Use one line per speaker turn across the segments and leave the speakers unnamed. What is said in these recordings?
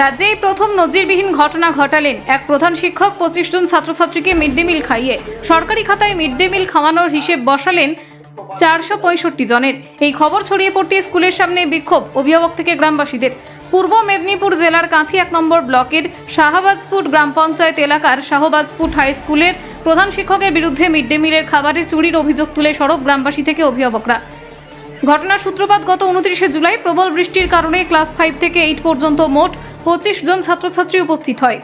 রাজ্যে এই প্রথম নজিরবিহীন ঘটনা ঘটালেন এক প্রধান শিক্ষক 25 জন ছাত্রছাত্রীকে মিড ডে মিল খাইয়ে সরকারি খাতায় মিড ডে মিল খাওয়ানোর হিসেব বসালেন 465 জনের। এই খবর ছড়িয়ে পড়তে স্কুলের সামনে বিক্ষোভ অভিভাবক থেকে গ্রামবাসীদের। পূর্ব মেদিনীপুর জেলার কাঁথি 1 নম্বর ব্লকের শাহবাজপুর গ্রাম পঞ্চায়েত এলাকার শাহবাজপুর হাই স্কুলের প্রধান শিক্ষকের বিরুদ্ধে মিড ডে মিলের খাবারে চুরির অভিযোগ তুলে সরব গ্রামবাসী থেকে অভিভাবকরা। ঘটনার সূত্রপাত গত 29 জুলাই প্রবল বৃষ্টির কারণে ক্লাস 5 থেকে 8 পর্যন্ত মোট 25 জন ছাত্রছাত্রী উপস্থিত হয়।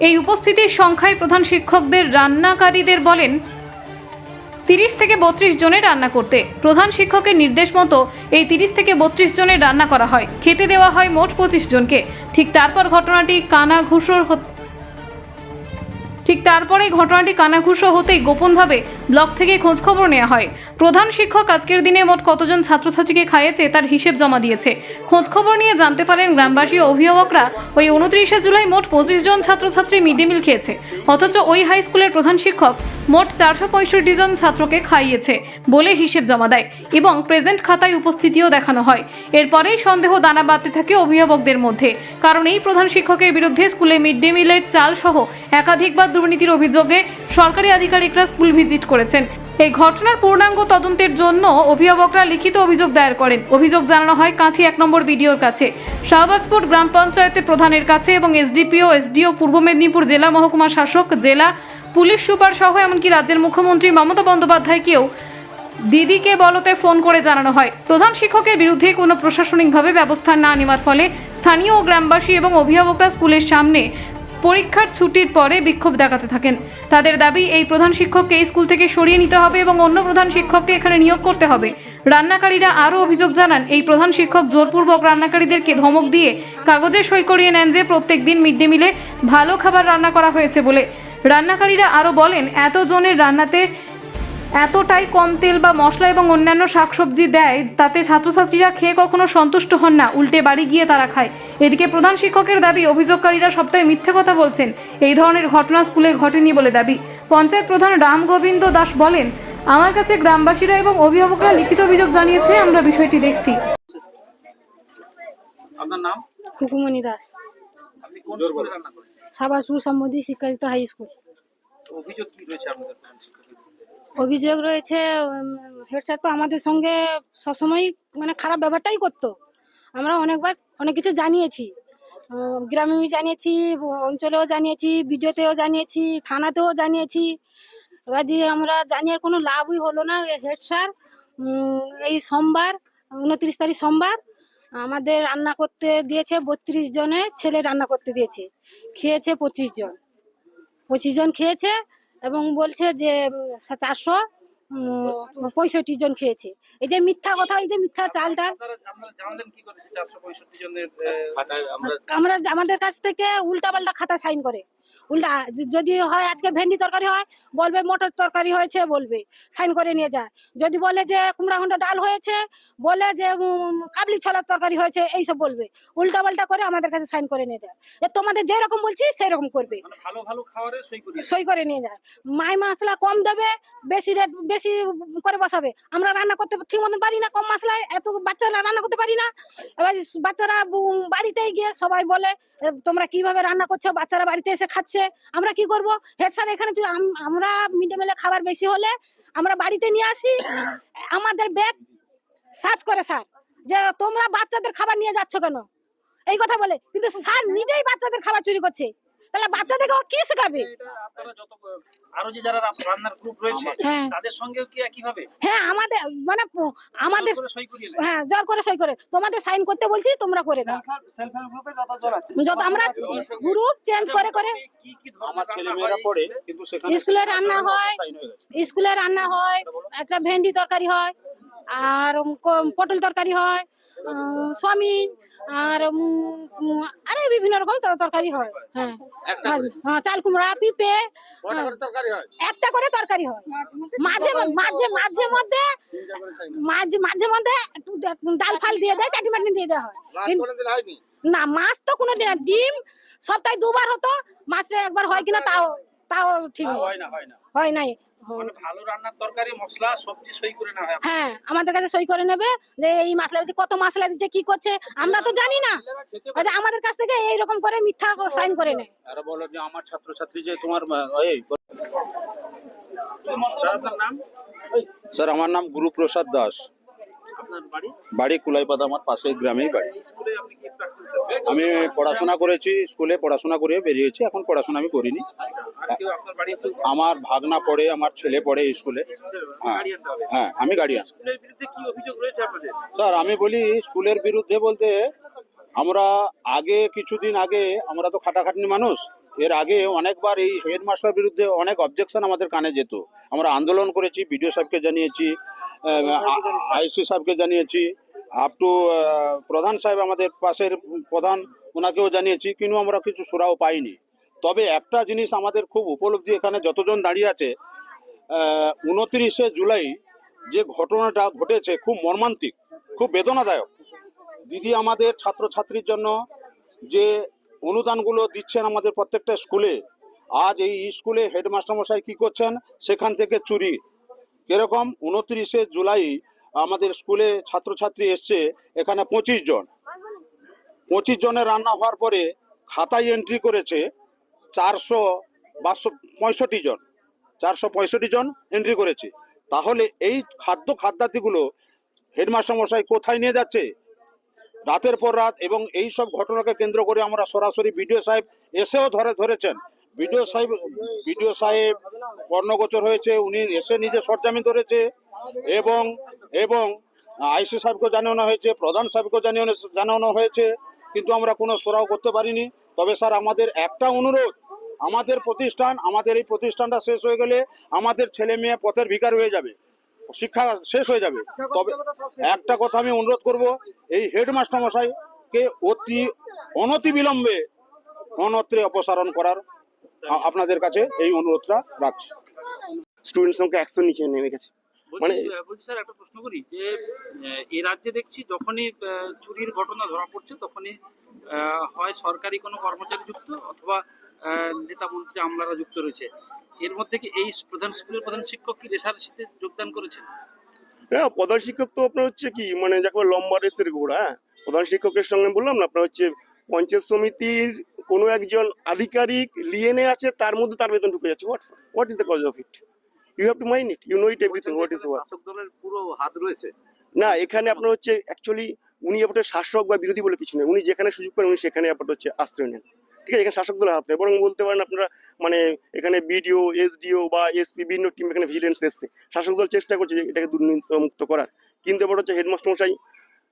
এই উপস্থিতির সংখ্যায় প্রধান শিক্ষকদের রান্নাকারীদের বলেন 30 থেকে 32 জনের রান্না করতে। প্রধান শিক্ষকের নির্দেশ মতো এই 30 থেকে 32 জনের রান্না করা হয়, খেতে দেওয়া হয় মোট 25 জনকে। ঠিক তারপরে ঘটনাটি কানাঘুষো হতেই গোপনভাবে ব্লক থেকে খোঁজখবর নেওয়া হয়। প্রধান শিক্ষক আজকের দিনে মোট কতজন ছাত্রছাত্রীকে খাইয়েছে তার হিসেব জমা দিয়েছে। খোঁজখবর নিয়ে জানতে পারেন গ্রামবাসী ও অভিভাবকরা ওই 29 জুলাই মোট 25 জন ছাত্রছাত্রী মিড ডে মিল খেয়েছে, অথচ ওই হাই স্কুলের প্রধান শিক্ষক মোট 465 জন ছাত্রকে খাইয়েছে বলে হিসেব জমা দেয় এবং প্রেজেন্ট খাতায় উপস্থিতিও দেখানো হয়। এরপরেই সন্দেহ দানা বাঁধতে থাকে অভিভাবকদের মধ্যে, কারণ এই প্রধান শিক্ষকের বিরুদ্ধে স্কুলে মিড ডে মিলের চাল সহ একাধিকবার দুর্নীতির অভিযোগে সরকারি আধিকারিকরা স্কুল ভিজিট করেছেন। এই ঘটনার পূর্ণাঙ্গ তদন্তের জন্য অভিভাবকরা লিখিত অভিযোগ দায়ের করেন। অভিযোগ জানানো হয় কাঁথি 1 নম্বর বিডিওর কাছে, শাহবাজপুর গ্রাম পঞ্চায়েতের প্রধানের কাছে এবং এসডিও পূর্ব মেদিনীপুর জেলা মহকুমা শাসক, জেলা পুলিশ সুপার সহ এমনকি রাজ্যের মুখ্যমন্ত্রী মমতা বন্দ্যোপাধ্যায়কেও দিদিকে বলতে ফোন করে জানানো হয়। প্রধান শিক্ষকের বিরুদ্ধে কোনো প্রশাসনিকভাবে ব্যবস্থা না নেওয়ার ফলে স্থানীয় গ্রামবাসী এবং অভিভাবকরা স্কুলের সামনে পরীক্ষার ছুটির পরে বিক্ষোভ দেখাতে থাকেন। তাদের দাবি এই প্রধান শিক্ষককে এই স্কুল থেকে সরিয়ে নিতে হবে এবং অন্য প্রধান শিক্ষককে এখানে নিয়োগ করতে হবে। রান্নাকারীরা আরও অভিযোগ জানান এই প্রধান শিক্ষক জোরপূর্বক রান্নাকারীদেরকে ধমক দিয়ে কাগজে সই করিয়ে নেন যে প্রত্যেক দিন মিড ডে মিলে ভালো খাবার রান্না করা হয়েছে বলে। রান্নাকারীরা আরও বলেন এতজনের রান্নাতে এতটাই কম তেল বা মশলা এবং অন্যান্য শাকসবজি দেয়, তাতে ছাত্রছাত্রীরা খেয়ে কখনো সন্তুষ্ট হন না, উল্টে বাড়ি গিয়ে তারা খায়। এদিকে প্রধান শিক্ষকের দাবি অভিযোগকারীরা সবটাই মিথ্যে কথা বলছেন, এই ধরনের ঘটনা স্কুলে ঘটেনি বলে দাবি। পঞ্চায়েত প্রধান রাম গোবিন্দ দাস বলেন, আমার কাছে গ্রামবাসীরা এবং অভিভাবকরা লিখিত অভিযোগ জানিয়েছে, আমরা বিষয়টি দেখছি।
আপনার নাম?
খুকুমণি দাস।
আপনি কোন স্কুলে রান্না করেন?
শাহবাজপুর সম্বন্ধী শিক্ষায়িত হাই স্কুল।
অভিযোগ কি রয়েছে আপনাদের প্রধান শিক্ষকের বিরুদ্ধে?
অভিযোগ রয়েছে হেড স্যার তো আমাদের সঙ্গে সবসময় মানে খারাপ ব্যবহারটাই করতো। আমরা অনেকবার অনেক কিছু জানিয়েছি, গ্রামে জানিয়েছি, অঞ্চলেও জানিয়েছি, বিডিওতেও জানিয়েছি, থানাতেও জানিয়েছি। এবার যে আমরা জানিয়ে কোনো লাভই হলো না। হেড স্যার এই সোমবার 29 তারিখ সোমবার আমাদের রান্না করতে দিয়েছে, 32 জনের ছেলে রান্না করতে দিয়েছে, খেয়েছে 25 জন খেয়েছে এবং বলছে যে 465 জন খেয়েছে। এই যে মিথ্যা কথা, এই যে মিথ্যা চালটা
আপনারা জানলেন কি করে 465 জনের
আমরা আমাদের কাছ থেকে উল্টা পাল্টা খাতা সাইন করে, উল্টা যদি হয় আজকে ভেন্ডি তরকারি হয় বলবে মটর তরকারি হয়েছে, বলবে সাইন করে নিয়ে যায়। যদি বলে যে কুমড়া ঘন্টা ডাল হয়েছে, বলে যে কাবলি ছোলার তরকারি হয়েছে, এইসব বলবে, উল্টা পাল্টা করে আমাদের কাছে সাইন করে নিয়ে যায়। তোমাদের যেরকম বলছি সেই রকম করবে,
মানে ভালো ভালো খাবারে
সই করে নিয়ে যায়। মাই মশলা কম দেবে, বেশি রেট বেশি করে বসাবে। আমরা রান্না করতে ঠিক মতন পারি না, কম মশলায় এত বাচ্চারা রান্না করতে পারি না। এবার বাচ্চারা বাড়িতে গিয়ে সবাই বলে তোমরা কিভাবে রান্না করছো, বাচ্চারা বাড়িতে এসে খাচ্ছে, আমরা কি করব? হেড স্যার এখানে আমরা মিড ডে মিলে খাবার বেশি হলে আমরা বাড়িতে নিয়ে আসি, আমাদের ব্যাগ সার্চ করে স্যার যে তোমরা বাচ্চাদের খাবার নিয়ে যাচ্ছ কেন, এই কথা বলে। কিন্তু স্যার নিজেই বাচ্চাদের খাবার চুরি করছে, তাহলে বাচ্চাদেরকে ও কি শেখাবে?
আপনারা যত আরো যে যারা রান্নার গ্রুপ রয়েছে তাদের সঙ্গেও কি একই ভাবে?
হ্যাঁ, আমাদের মানে আমাদের হ্যাঁ জোর করে সই করে তোমাদের সাইন করতে বলছি, তোমরা করে দাও।
সেলফ হেল্প গ্রুপে যতজন আছে,
যত আমরা গ্রুপ চেঞ্জ করে করে
কি কি আমার ছেলেমেয়েরা পড়ে, কিন্তু সেখানে
স্কুলে রান্না হয়, স্কুলে রান্না হয়, একটা ভেন্ডি তরকারি হয়, আর পটল তরকারি হয়, সয়াবিন, আর আরে বিভিন্ন রকম তরকারি হয়। হ্যাঁ, চাল কুমড়া, পিঁপে, একটা করে তরকারি হয়। মাঝে মাঝে মাঝে মধ্যে মাঝে মধ্যে একটু ডাল ফাল দিয়ে দেয়, চাটনি মাটনি দিয়ে দেওয়া হয়। না, মাছ তো কোনোদিন, ডিম সপ্তাহে 2 বার হতো, মাছটা একবার হয় কিনা তাও তাও ঠিক হয় নাই।
মানে ভালো রান্নার তরকারি মশলা সবজি সই করে না হয়
হ্যাঁ আমাদের কাছে সই করে নেবে যে এই মশলা দিচ্ছে, কত মশলা দিচ্ছে, কি করছে আমরা তো জানি না। ওই যে আমাদের কাছ থেকে এইরকম করে মিথ্যা সাইন করে নেয়।
আর বলো যে আমার ছাত্রছাত্রী যে তোমার এই
আপনার নাম,
স্যার আমার নাম গুরুপ্রসাদ দাস,
আপনার বাড়ি,
বাড়ি কুলাইপাতা, আমার পাশের গ্রামেই বাড়ি।
স্কুলে আপনি কি প্রাক্তন ছাত্র?
আমি পড়াশোনা করেছি, স্কুলে পড়াশোনা করে বেরিয়েছি, এখন পড়াশোনা আমি করিনি।
আর কেউ আপনার বাড়ি কেউ
আমার ভাগনা পড়ে, আমার ছেলে পড়ে স্কুলে। হ্যাঁ
গার্ডিয়ান হবে?
হ্যাঁ আমি গার্ডিয়ান।
স্কুলের বিরুদ্ধে কি অভিযোগ রয়েছে আপনাদের?
স্যার আমি বলি স্কুলের বিরুদ্ধে বলতে, আমরা আগে কিছুদিন আগে, আমরা তো খাটাখাটনি মানুষ, এর আগে অনেকবার এই হেডমাস্টার বিরুদ্ধে অনেক অবজেকশন আমাদের কানে যেত। আমরা আন্দোলন করেছি, বিডিও সাহেবকে জানিয়েছি, আইসি সাহেবকে জানিয়েছি, আপ টু প্রধান সাহেব, আমাদের পাশের প্রধান, ওনাকেও জানিয়েছি, কিন্তু আমরা কিছু সুরাও পাইনি। তবে একটা জিনিস আমাদের খুব উপলব্ধি, এখানে যতজন দাঁড়িয়ে আছে, 29শে জুলাই যে ঘটনাটা ঘটেছে খুব মর্মান্তিক, খুব বেদনাদায়ক। দিদি আমাদের ছাত্রছাত্রীর জন্য যে অনুদানগুলো দিচ্ছেন আমাদের প্রত্যেকটা স্কুলে, আজ এই স্কুলে হেডমাস্টারমশাই কী করছেন, সেখান থেকে চুরি। এরকম 29শে জুলাই আমাদের স্কুলে ছাত্রছাত্রী এসছে এখানে 25 জন, 25 জনের রান্না হওয়ার পরে খাতায় এন্ট্রি করেছে 465 জন, 465 জন এন্ট্রি করেছে। তাহলে এই খাদ্যাতিগুলো হেডমাস্টারমশাই কোথায় নিয়ে যাচ্ছে রাতের পর রাত? এবং এই সব ঘটনাকে কেন্দ্র করে আমরা সরাসরি বিডিও সাহেব এসেও ধরেছেন। বিডিও সাহেব কর্ণগোচর হয়েছে, উনি এসে নিজে সরজামিন ধরেছে, এবং এবং আইসি সাহেবকে জানানো হয়েছে, প্রধান সাহেবকে জানানো হয়েছে, কিন্তু আমরা কোনো সরাও করতে পারিনি। তবে স্যার আমাদের একটা অনুরোধ, আমাদের এই প্রতিষ্ঠানটা শেষ হয়ে গেলে আমাদের ছেলে মেয়ে পথের ভিখারি হয়ে যাবে, শিক্ষা শেষ হয়ে যাবে। তবে একটা কথা আমি অনুরোধ করব, এই হেডমাস্টার মশাইকে অনতিবিলম্বে অন্যত্রে অপসারণ করার আপনাদের কাছে এই অনুরোধটা রাখছি।
স্টুডেন্টস সঙ্গে অ্যাকশন নিচে নেমে গেছে। মানে
বলছি স্যার, একটা প্রশ্ন করি যে এই রাজ্যে দেখছি যখনই চুরির ঘটনা ধরা পড়ছে তখনই হয় সরকারি কোনো কর্মচারী যুক্ত অথবা নেতা মন্ত্রী আমলারা যুক্ত রয়েছে। এর মধ্যে কি এই স্কুলের প্রধান শিক্ষক কি রেশারেশিতে যোগদান করেছেন?
হ্যাঁ, প্রধান শিক্ষক তো আপনার হচ্ছে কি, মানে যাকে লম্বা রেসের ঘোড়া। হ্যাঁ, প্রধান শিক্ষকের সঙ্গে বললাম না, আপনার হচ্ছে পঞ্চায়েত সমিতির কোনো একজন আধিকারিক লিয়েনে আছে, তার মধ্যে তার বেতন ঢুকে যাচ্ছে। What is the cause of it? You have to mind it, you know it everything, what is what.
শাসক দলের পুরো হাত রয়েছে
না, এখানে আপনার হচ্ছে অ্যাকচুয়ালি উনি আপনার শাসক বা বিরোধী বলে কিছু নেই, উনি যেখানে সুযোগ পান উনি সেখানে আপনার হচ্ছে আশ্রয় নেন। ঠিক আছে, এখানে শাসক দলের হাত নেই, বরং বলতে পারেন আপনারা মানে এখানে বিডিও, এসডিও বা এসপি বিভিন্ন টিম এখানে ভিজিলেন্স এসছে, শাসক দল চেষ্টা করছে যে এটাকে দুর্নীতিমুক্ত করার। কিন্তু ব্যাপারটা হচ্ছে হেডমাস্টার মশাই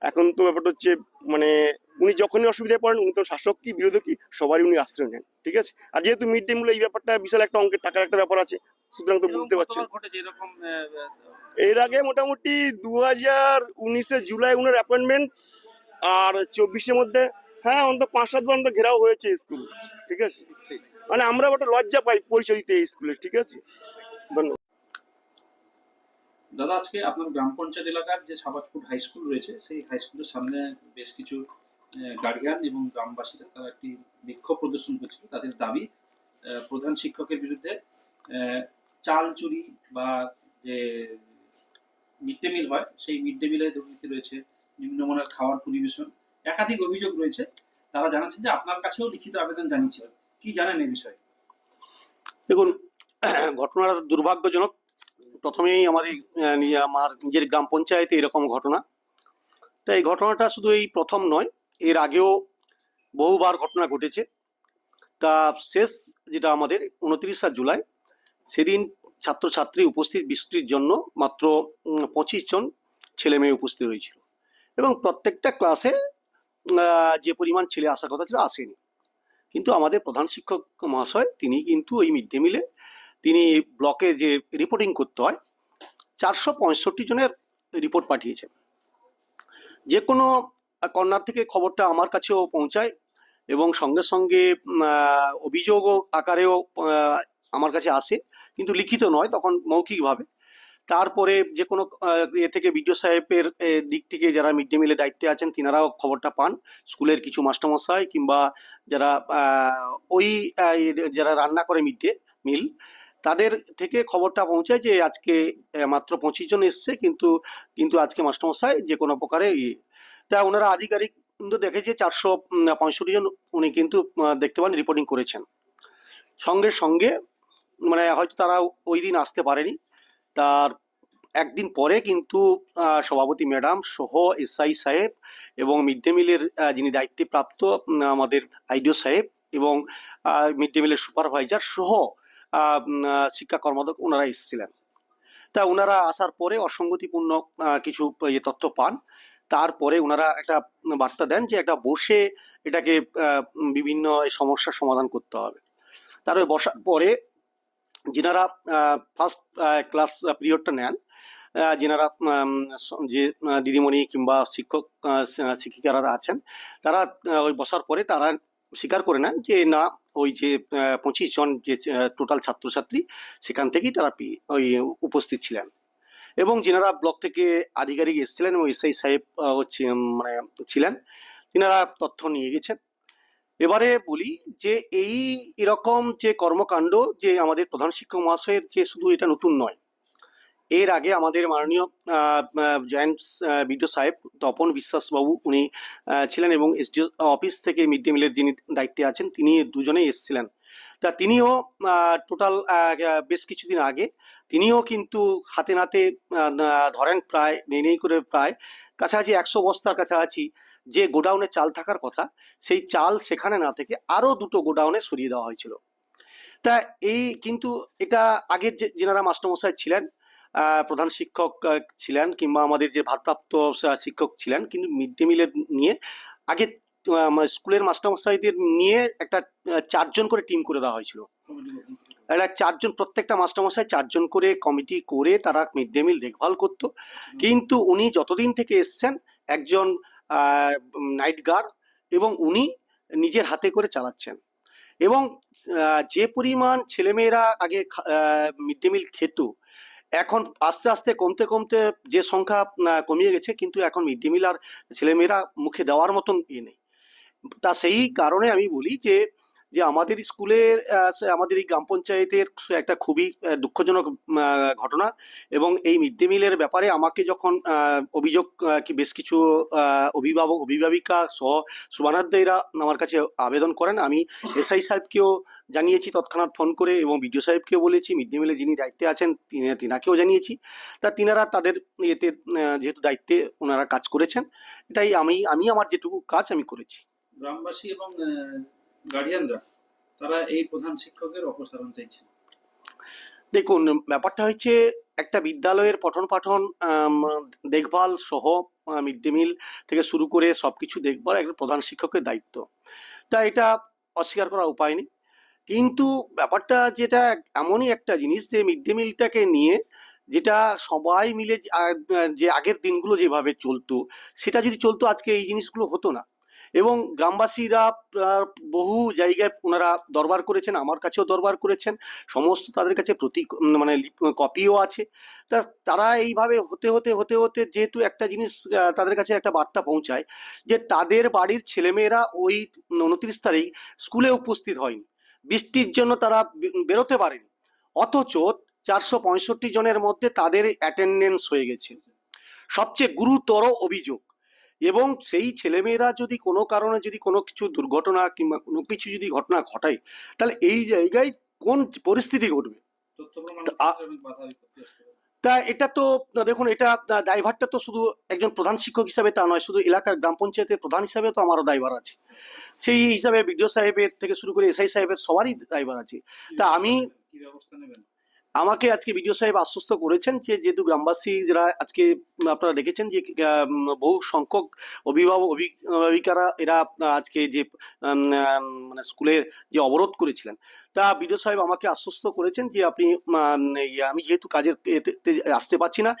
এখন তো ব্যাপারটা হচ্ছে মানে উনি যখনই অসুবিধায় পড়েন, উনি তো শাসক কি বিরোধী কি সবারই উনি আশ্রয় নেন। ঠিক আছে, আর যেহেতু মিড ডে মিল এই ব্যাপারটা বিশাল একটা অঙ্কের টাকার একটা ব্যাপার আছে, সুতরাং তো বুঝতে পারছেন।
ঘটেছে এরকম
এর আগে মোটামুটি 2019 জুলাই উনার অ্যাপয়েন্টমেন্ট, আর 24-এর মধ্যে হ্যাঁ অন্তত 5-7 বার আমরা ঘেরাও হয়েছে স্কুল। ঠিক আছে, মানে আমরা একটা লজ্জা পাই পরিচয় দিতে এই স্কুলে। ঠিক আছে, ধন্যবাদ।
দাদা, আজকে আপনার গ্রাম পঞ্চায়েত এলাকার যে সাবাজপুর হাই স্কুল রয়েছে, সেই হাই স্কুলের সামনে বেশ কিছু গার্ডিয়ান এবং গ্রামবাসীরা তারা একটি বিক্ষোভ প্রদর্শন করছিল। তাদের দাবি প্রধান শিক্ষকের বিরুদ্ধে চাল চুরি বা যে মিড ডে মিল হয় সেই মিড ডে মিলে দুর্নীতি রয়েছে, নিম্নমানের খাওয়ার পরিবেশন, একাধিক অভিযোগ রয়েছে। তারা জানাচ্ছেন যে আপনার কাছেও লিখিত আবেদন জানিয়েছিলেন, কি জানেন এই বিষয়ে?
দেখুন, ঘটনাটা দুর্ভাগ্যজনক। প্রথমেই আমার নিজের গ্রাম পঞ্চায়েতে এরকম ঘটনা, তো এই ঘটনাটা শুধু এই প্রথম নয়, এর আগেও বহুবার ঘটনা ঘটেছে। তা শেষ যেটা আমাদের 29 জুলাই, সেদিন ছাত্রছাত্রী উপস্থিত বৃষ্টির জন্য মাত্র 25 জন ছেলে মেয়ে উপস্থিত হয়েছিল, এবং প্রত্যেকটা ক্লাসে যে পরিমাণ ছেলে আসার কথা ছিল আসেনি। কিন্তু আমাদের প্রধান শিক্ষক মহাশয় তিনি কিন্তু ওই মিড ডে মিলে তিনি ব্লকে যে রিপোর্টিং করতে হয় 465 জনের রিপোর্ট পাঠিয়েছেন। যে কোনো কর্নার থেকে খবরটা আমার কাছেও পৌঁছায়, এবং সঙ্গে সঙ্গে অভিযোগ আকারেও আমার কাছে আসে, কিন্তু লিখিত নয়, তখন মৌখিকভাবে। তারপরে যে কোনো এ থেকে বিডিও সাহেবের দিক থেকে যারা মিড ডে মিলে দায়িত্বে আছেন তিনারাও খবরটা পান, স্কুলের কিছু মাস্টারমশাই কিংবা যারা যারা রান্না করে মিড ডে মিল তাদের থেকে খবরটা পৌঁছায় যে আজকে মাত্র 25 জন এসছে, কিন্তু কিন্তু আজকে মাস্টারমশাই যে কোনো প্রকারে তা ওনারা আধিকারিক কিন্তু দেখেছে 465 জন উনি কিন্তু দেখতে পান রিপোর্টিং করেছেন। সঙ্গে সঙ্গে মানে হয়তো তারা ওই দিন আসতে পারেনি, তার একদিন পরে কিন্তু সভাপতি ম্যাডাম সহ এসআই সাহেব এবং মিড ডে মিলের যিনি দায়িত্বে প্রাপ্ত আমাদের আইডিও সাহেব এবং মিড ডে মিলের সুপারভাইজার সহ শিক্ষা কর্মদক্ষ ওনারা এসেছিলেন। তা ওনারা আসার পরে অসঙ্গতিপূর্ণ কিছু তথ্য পান। তারপরে ওনারা একটা বার্তা দেন যে একটা বসে এটাকে বিভিন্ন সমস্যার সমাধান করতে হবে। তারপরে বসার পরে যেনারা ফার্স্ট ক্লাস পিরিয়ডটা নেন, যেনারা যে দিদিমণি কিংবা শিক্ষক শিক্ষিকারা আছেন, তারা ওই বসার পরে তারা স্বীকার করে নেন যে না, ওই যে 25 জন যে টোটাল ছাত্রছাত্রী সেখান থেকেই তারা ওই উপস্থিত ছিলেন। এবং যেনারা ব্লক থেকে আধিকারিক এসেছিলেন এবং এসআই সাহেব মানে ছিলেন, তিনারা তথ্য নিয়ে গেছেন। এবারে বলি যে এই এরকম যে কর্মকাণ্ড যে আমাদের প্রধান শিক্ষক মহাশয়ের যে শুধু এটা নতুন নয়, এর আগে আমাদের মাননীয় জয়েন্ট বিডিও সাহেব তপন বিশ্বাসবাবু উনি ছিলেন এবং এসডিও অফিস থেকে মিড ডে মিলের যিনি দায়িত্বে আছেন তিনি দুজনেই এসেছিলেন। তা তিনিও টোটাল বেশ কিছুদিন আগে তিনিও কিন্তু হাতে নাতে ধরেন প্রায় নেই করে প্রায় কাছাকাছি 100 বস্তার কাছাকাছি যে গোডাউনে চাল থাকার কথা, সেই চাল সেখানে না থেকে আরও 2টো গোডাউনে সরিয়ে দেওয়া হয়েছিল। তা এই কিন্তু এটা আগের যে যেনারা মাস্টারমশাই ছিলেন, প্রধান শিক্ষক ছিলেন কিংবা আমাদের যে ভারপ্রাপ্ত শিক্ষক ছিলেন, কিন্তু মিড ডে মিলের নিয়ে আগে স্কুলের মাস্টারমশাইদের নিয়ে একটা 4 জন করে টিম করে দেওয়া হয়েছিল। একটা 4 জন, প্রত্যেকটা মাস্টারমশাই 4 জন করে কমিটি করে তারা মিড ডে মিল দেখভাল করত। কিন্তু উনি যতদিন থেকে এসছেন একজন নাইট গার্ড এবং উনি নিজের হাতে করে চালাচ্ছেন। এবং যে পরিমাণ ছেলেমেয়েরা আগে মিড ডে মিল খেত, এখন আস্তে আস্তে কমতে কমতে যে সংখ্যা কমিয়ে গেছে, কিন্তু এখন মিড ডে মিল আর ছেলেমেয়েরা মুখে দেওয়ার মতন নেই। তা সেই কারণে আমি বলি যে যে আমাদের স্কুলের আমাদের এই গ্রাম পঞ্চায়েতের একটা খুবই দুঃখজনক ঘটনা। এবং এই মিড ডে মিলের ব্যাপারে আমাকে যখন অভিযোগ কি বেশ কিছু অভিভাবক অভিভাবিকা সহ শুভানার্থীরা আমার কাছে আবেদন করেন, আমি এসআই সাহেবকেও জানিয়েছি তৎক্ষণাৎ ফোন করে এবং বিডিও সাহেবকেও বলেছি, মিড ডে মিলে যিনি দায়িত্বে আছেন তিনাকেও জানিয়েছি। তা তিনারা তাদের ইয়েতে যেহেতু দায়িত্বে ওনারা কাজ করেছেন, এটাই আমি আমার যেটুকু কাজ আমি করেছি।
গ্রামবাসী এবং গার্ডিয়ানরা তারা এই প্রধান শিক্ষকের অপসারণ চাইছে।
দেখুন, ব্যাপারটা হচ্ছে একটা বিদ্যালয়ের পঠন পাঠন দেখভাল সহ মিড ডে মিল থেকে শুরু করে সবকিছু দেখভাল একটা প্রধান শিক্ষকের দায়িত্ব। তা এটা অস্বীকার করার উপায় নেই। কিন্তু ব্যাপারটা যেটা এমনই একটা জিনিস যে মিড ডে মিলটাকে নিয়ে যেটা সবাই মিলে যে আগের দিনগুলো যেভাবে চলতো, সেটা যদি চলতো আজকে এই জিনিসগুলো হতো না। এবং গ্রামবাসীরা বহু জায়গায় ওনারা দরবার করেছেন, আমার কাছেও দরবার করেছেন, সমস্ত তাদের কাছে মানে কপিও আছে। তা তারা এইভাবে হতে হতে হতে হতে যেহেতু একটা জিনিস তাদের কাছে একটা বার্তা পৌঁছায় যে তাদের বাড়ির ছেলেমেয়েরা ওই 29 তারিখ স্কুলে উপস্থিত হয়নি, বৃষ্টির জন্য তারা বেরোতে পারেনি, অথচ 465 জনের মধ্যে তাদের অ্যাটেন্ডেন্স হয়ে গেছে। সবচেয়ে গুরুতর অভিযোগ। এবং সেই ছেলেমেয়েরা যদি কোনো কারণে যদি কোনো কিছু দুর্ঘটনা কিংবা কোনো কিছু যদি ঘটনা ঘটায়, তাহলে এই জায়গায় কোন পরিস্থিতি ঘটবে। তা এটা তো দেখুন, এটা দায়ভারটা তো শুধু একজন প্রধান শিক্ষক হিসাবে তা নয়, শুধু এলাকার গ্রাম পঞ্চায়েতের প্রধান হিসাবে তো আমারও দায়ভার আছে। সেই হিসাবে বিডিও সাহেবের থেকে শুরু করে এসআই সাহেবের সবারই দায়ভার আছে। তা আমি
কি ব্যবস্থা নেবেন?
আমাকে আজকে বিডিও সাহেব আশ্বস্ত করেছেন যে যেহেতু গ্রামবাসী যারা আজকে আপনারা দেখেছেন যে বহু সংখ্যক অভিভাবিকারা এরা আজকে যে মানে স্কুলের যে অবরোধ করেছিলেন, তা বিডিও সাহেব আমাকে আশ্বস্ত করেছেন যে আপনি আমি যেহেতু কাজের আসতে পারছি না,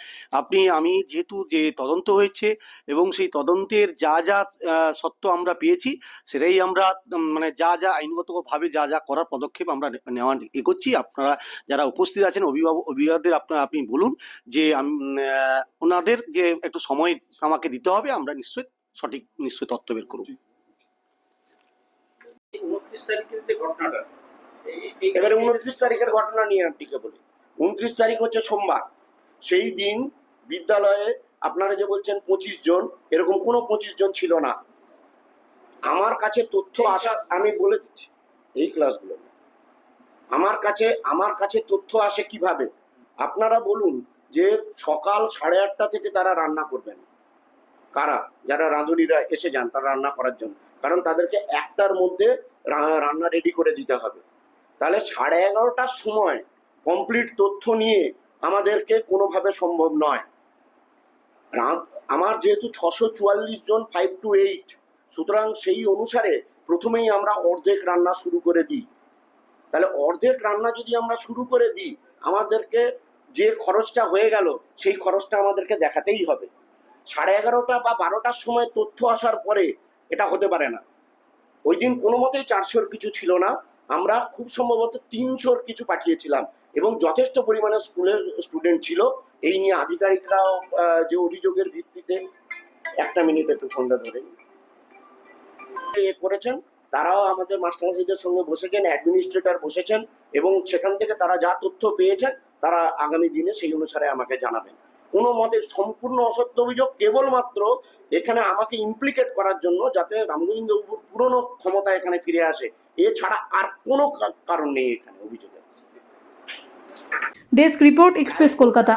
আমি যেহেতু যে তদন্ত হয়েছে এবং সেই তদন্তের যা যা সত্য আমরা পেয়েছি সেটাই আমরা মানে যা যা আইনগতভাবে যা যা করার পদক্ষেপ আমরা নেওয়া এগোচ্ছি। আপনারা যারা উপস্থিত আছেন অভিভাবকদের আপনি বলুন যে ওনাদের যে একটু সময় আমাকে দিতে হবে, আমরা নিশ্চয়ই তথ্য বের করব।
29 তারিখের যে ঘটনাটা,
এবারে 29 তারিখের ঘটনা নিয়ে আপনাকে বলি। 29 তারিখ হচ্ছে সোমবার। সেই দিন বিদ্যালয়ে আপনারা যে বলছেন 25 জন, এরকম কোনো 25 জন ছিল না। আমার কাছে তথ্য আসা, আমি বলে দিচ্ছি, এই ক্লাসগুলো আমার কাছে তথ্য আসে কিভাবে? আপনারা বলুন যে সকাল 8:30 থেকে তারা রান্না করবেন। কারা? যারা রাঁধুনিরা এসে যান তারা রান্না করার জন্য, কারণ তাদেরকে 1টার মধ্যে রান্না রেডি করে দিতে হবে। তাহলে 11:30টার সময় কমপ্লিট তথ্য নিয়ে আমাদেরকে কোনোভাবে সম্ভব নয়। আমার যেহেতু 644 জন 5 to 8, সুতরাং সেই অনুসারে প্রথমেই আমরা অর্ধেক রান্না শুরু করে দিই। তাহলে অর্ধেক রান্না যদি আমরা শুরু করে দিই, আমাদেরকে যে খরচটা হয়ে গেল সেই খরচটা আমাদেরকে দেখাতেই হবে। 11:30 বা 12টার সময় তথ্য আসার পরে এটা হতে পারে না। ওই দিন কোনো মতেই 400-র কিছু ছিল না, আমরা খুব সম্ভবত 300-র কিছু পাঠিয়েছিলাম এবং যথেষ্ট পরিমাণে স্কুলের স্টুডেন্ট ছিল। এই নিয়ে আধিকারিকরাও যে অভিযোগের ভিত্তিতে, একটা মিনিট একটু ফোনটা ধরে করেছেন, তারাও আমাদের মাস্টারমশাইদের সঙ্গে বসেছেন, অ্যাডমিনিস্ট্রেটর বসেছেন এবং সেখান থেকে তারা যা তথ্য পেয়েছেন তারা আগামী দিনে সেই অনুসারে আমাকে জানাবেন। কোনো মতে সম্পূর্ণ অসত্য অভিযোগ, কেবলমাত্র এখানে আমাকে ইমপ্লিকেট করার জন্য, যাতে রামগোবিন্দবাবুর পুরনো ক্ষমতা এখানে ফিরে আসে, এছাড়া আর কোনো কারণ নেই এখানে অভিযোগের।
Desk report, express Kolkata.